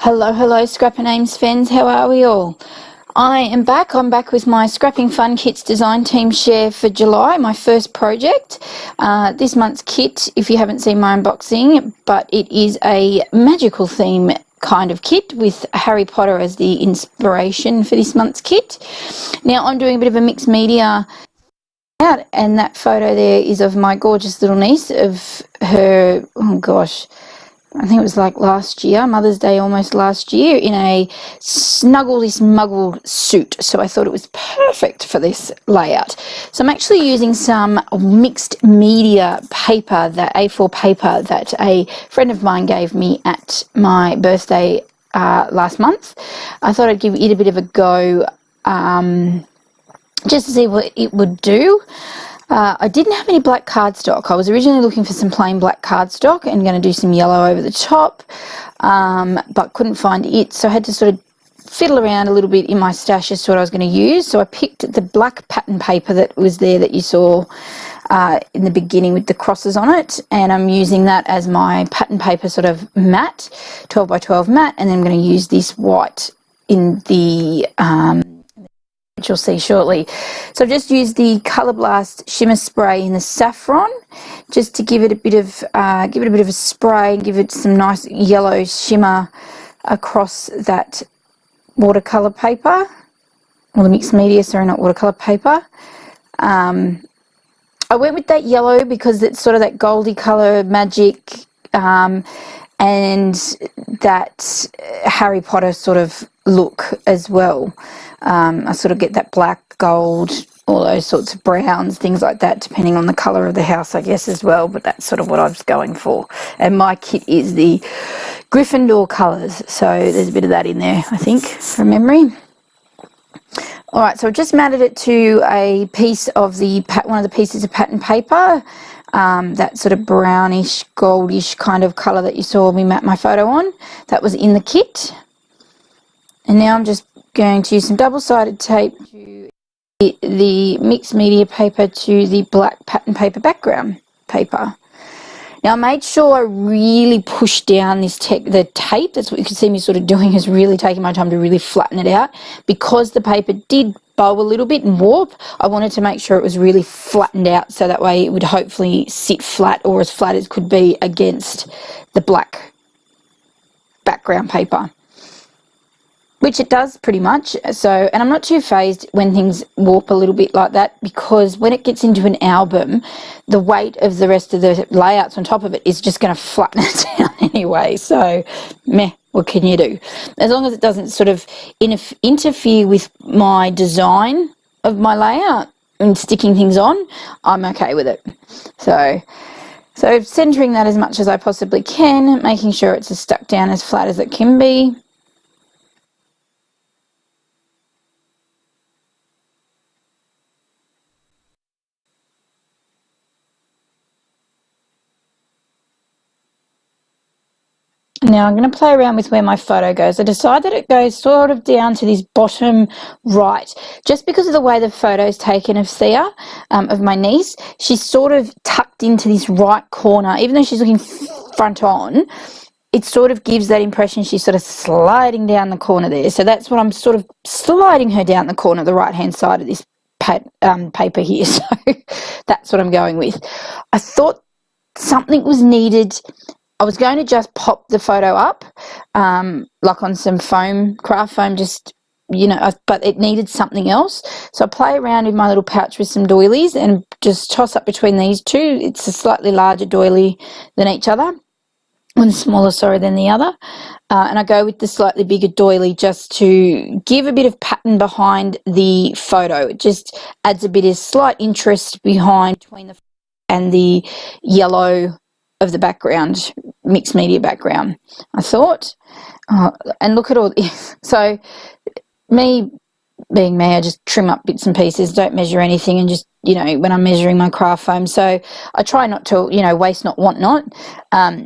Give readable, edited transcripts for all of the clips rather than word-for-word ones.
Hello, Scrap and Ames fans, how are we all? I'm back with my Scrapping Fun Kits design team share for July, my first project. This month's kit, if you haven't seen my unboxing, but it is a magical theme kind of kit with Harry Potter as the inspiration for this month's kit. Now I'm doing a bit of a mixed media out, and that photo there is of my gorgeous little niece, of her, oh gosh, I think it was like last year, Mother's Day almost last year, in a snuggle suit. So I thought it was perfect for this layout. So I'm actually using some mixed media paper, that A4 paper that a friend of mine gave me at my birthday last month. I thought I'd give it a bit of a go just to see what it would do. I didn't have any black cardstock. I was originally looking for some plain black cardstock and going to do some yellow over the top, but couldn't find it, so I had to sort of fiddle around a little bit in my stash as to what I was going to use. So I picked the black pattern paper that was there that you saw in the beginning with the crosses on it, and I'm using that as my pattern paper sort of mat, 12 by 12 mat, and then I'm going to use this white in the which you'll see shortly. So I've just used the Colour Blast shimmer spray in the saffron, just to give it a bit of a spray and give it some nice yellow shimmer across that watercolor paper, or the mixed media, sorry, not watercolor paper. I went with that yellow because it's sort of that goldy color, magic, and that Harry Potter sort of look as well. I sort of get that black, gold, all those sorts of browns, things like that, depending on the colour of the house, I guess, as well. But that's sort of what I was going for. And my kit is the Gryffindor colours, so there's a bit of that in there, I think, from memory. All right, so I've just matted it to a piece of one of the pieces of pattern paper, that sort of brownish, goldish kind of colour that you saw me mat my photo on. That was in the kit. And now I'm just going to use some double-sided tape to fit the mixed media paper to the black pattern paper background paper. Now I made sure I really pushed down the tape. That's what you can see me sort of doing, is really taking my time to really flatten it out. Because the paper did bow a little bit and warp, I wanted to make sure it was really flattened out, so that way it would hopefully sit flat, or as flat as could be, against the black background paper. Which it does pretty much. So, and I'm not too phased when things warp a little bit like that, because when it gets into an album, the weight of the rest of the layouts on top of it is just going to flatten it down anyway. So, meh, what can you do? As long as it doesn't sort of interfere with my design of my layout and sticking things on, I'm okay with it. So centering that as much as I possibly can, making sure it's as stuck down as flat as it can be. Now I'm going to play around with where my photo goes. I decided it goes sort of down to this bottom right, just because of the way the photo is taken of Thea, of my niece. She's sort of tucked into this right corner, even though she's looking front on. It sort of gives that impression she's sort of sliding down the corner there. So that's what I'm sort of sliding her down the corner, the right-hand side of this paper here. So that's what I'm going with. I thought something was needed. I was going to just pop the photo up, like on some foam, craft foam, just, you know, but it needed something else. So I play around in my little pouch with some doilies and just toss up between these two. It's a slightly larger doily than each other, one smaller, sorry, than the other. And I go with the slightly bigger doily just to give a bit of pattern behind the photo. It just adds a bit of slight interest between the and the yellow of the background, mixed media background, I thought. And look at all this. So me being me, I just trim up bits and pieces, don't measure anything, and just, you know, when I'm measuring my craft foam, so I try not to, you know, waste not, want not.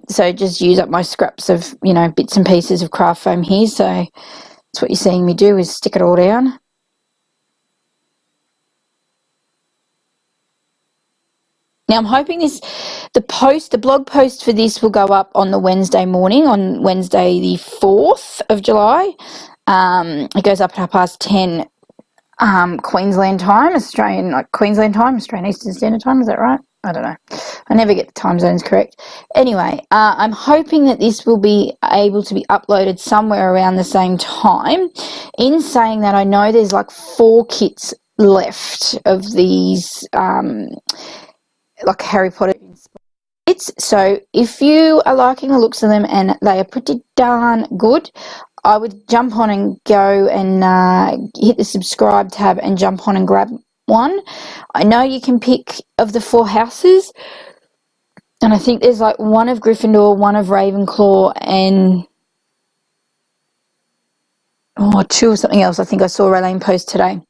So just use up my scraps of, you know, bits and pieces of craft foam here. So that's what you're seeing me do, is stick it all down. Now I'm hoping the blog post for this will go up on the Wednesday morning, on Wednesday the 4th of July. It goes up at 10:30 Queensland time, Australian Eastern Standard Time, is that right? I don't know. I never get the time zones correct. Anyway, I'm hoping that this will be able to be uploaded somewhere around the same time. In saying that, I know there's like 4 kits left of these like Harry Potter kits. So if you are liking the looks of them and they are pretty darn good, I would jump on and go and hit the subscribe tab and jump on and grab one. I know you can pick of the 4 houses, and I think there's like one of Gryffindor, one of Ravenclaw, and 2 or something else. I think I saw Raylene post today.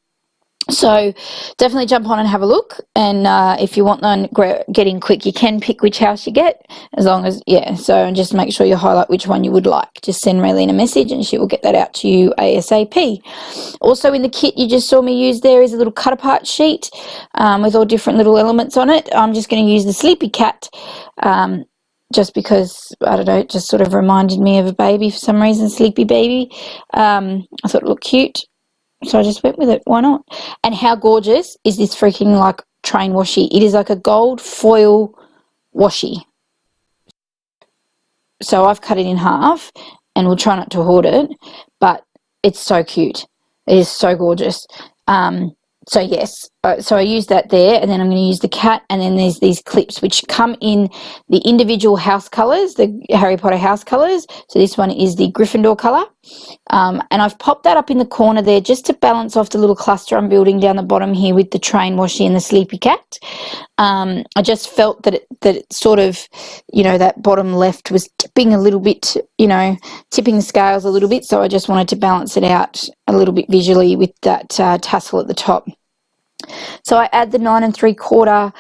So definitely jump on and have a look, and if you want one getting quick, you can pick which house you get, as long as, so just make sure you highlight which one you would like. Just send Raylene a message and she will get that out to you ASAP. Also in the kit you just saw me use there is a little cut apart sheet with all different little elements on it. I'm just going to use the Sleepy Cat just because, I don't know, it just sort of reminded me of a baby for some reason, Sleepy Baby. I thought it looked cute. So I just went with it. Why not? And how gorgeous is this freaking like train washi? It is like a gold foil washi. So I've cut it in half, and we'll try not to hoard it, but it's so cute. It is so gorgeous. So yes, so I used that there, and then I'm going to use the cat, and then there's these clips which come in the individual house colours, the Harry Potter house colours. So this one is the Gryffindor colour, and I've popped that up in the corner there just to balance off the little cluster I'm building down the bottom here with the train washi and the Sleepy Cat. I just felt that it sort of, that bottom left was tipping a little bit, tipping the scales a little bit, so I just wanted to balance it out a little bit visually with that tassel at the top. So I add the 9 3/4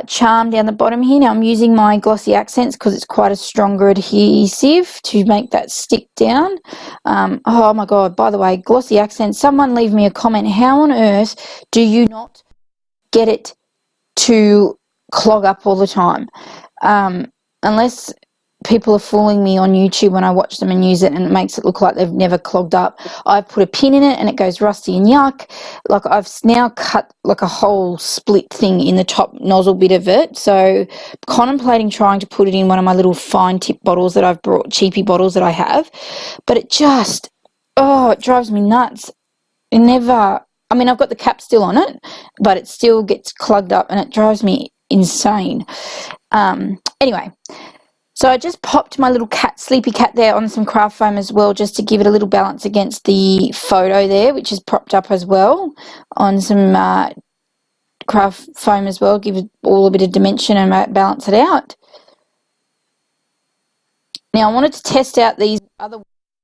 charm down the bottom here. Now I'm using my Glossy Accents because it's quite a stronger adhesive to make that stick down. Oh my god, by the way, Glossy Accents, someone leave me a comment. How on earth do you not get it to clog up all the time? Unless people are fooling me on YouTube when I watch them and use it and it makes it look like they've never clogged up. I put a pin in it and it goes rusty and yuck. Like I've now cut like a whole split thing in the top nozzle bit of it. So contemplating trying to put it in one of my little fine tip bottles that I've brought, cheapy bottles that I have. But it just, it drives me nuts. It never, I've got the cap still on it, but it still gets clogged up and it drives me insane. Anyway, so I just popped my little Sleepy Cat there on some craft foam as well, just to give it a little balance against the photo there, which is propped up as well on some craft foam as well, give it all a bit of dimension and balance it out. Now I wanted to test out these other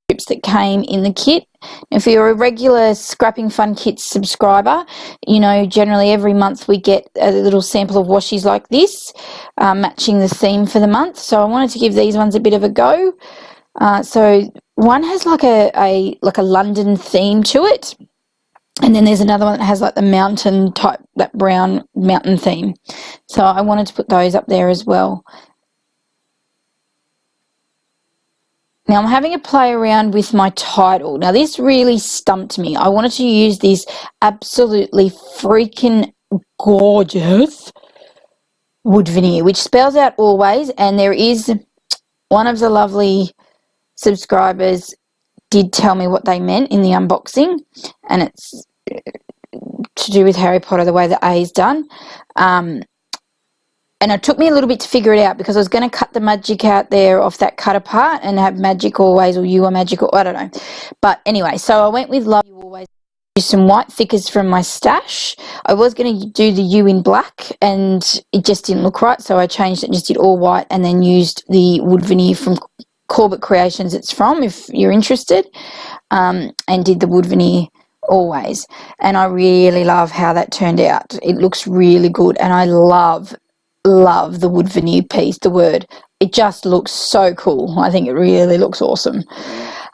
strips that came in the kit. If you're a regular Scrapping Fun Kits subscriber, generally every month we get a little sample of washies like this, matching the theme for the month. So I wanted to give these ones a bit of a go. So one has like a London theme to it, and then there's another one that has like the mountain type, that brown mountain theme. So I wanted to put those up there as well. Now I'm having a play around with my title. Now this really stumped me. I wanted to use this absolutely freaking gorgeous wood veneer, which spells out always, and there is one of the lovely subscribers did tell me what they meant in the unboxing, and it's to do with Harry Potter, the way the A is done. And it took me a little bit to figure it out because I was going to cut the magic out there off that cut apart and have magic always, or you are magical, I don't know. But anyway, so I went with love you always. Use some white thickers from my stash. I was going to do the U in black and it just didn't look right, so I changed it and just did all white, and then used the wood veneer from Corbett Creations it's from, if you're interested, and did the wood veneer always. And I really love how that turned out. It looks really good, and I love the wood veneer piece, the word. It just looks so cool. I think it really looks awesome.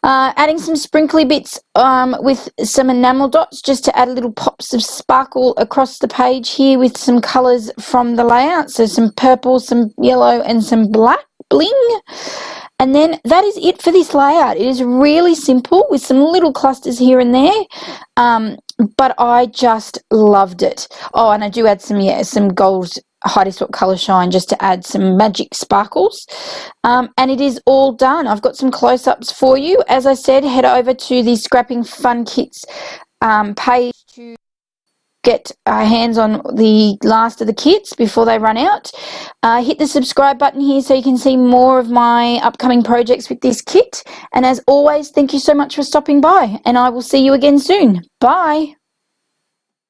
Adding some sprinkly bits with some enamel dots just to add little pops of sparkle across the page here with some colours from the layout. So some purple, some yellow and some black bling. And then that is it for this layout. It is really simple with some little clusters here and there, but I just loved it. Oh, and I do add some gold Heidi Swapp Colour Shine just to add some magic sparkles. And it is all done. I've got some close-ups for you. As I said, head over to the Scrapping Fun Kits page to get our hands on the last of the kits before they run out. Hit the subscribe button here so you can see more of my upcoming projects with this kit. And as always, thank you so much for stopping by, and I will see you again soon. Bye.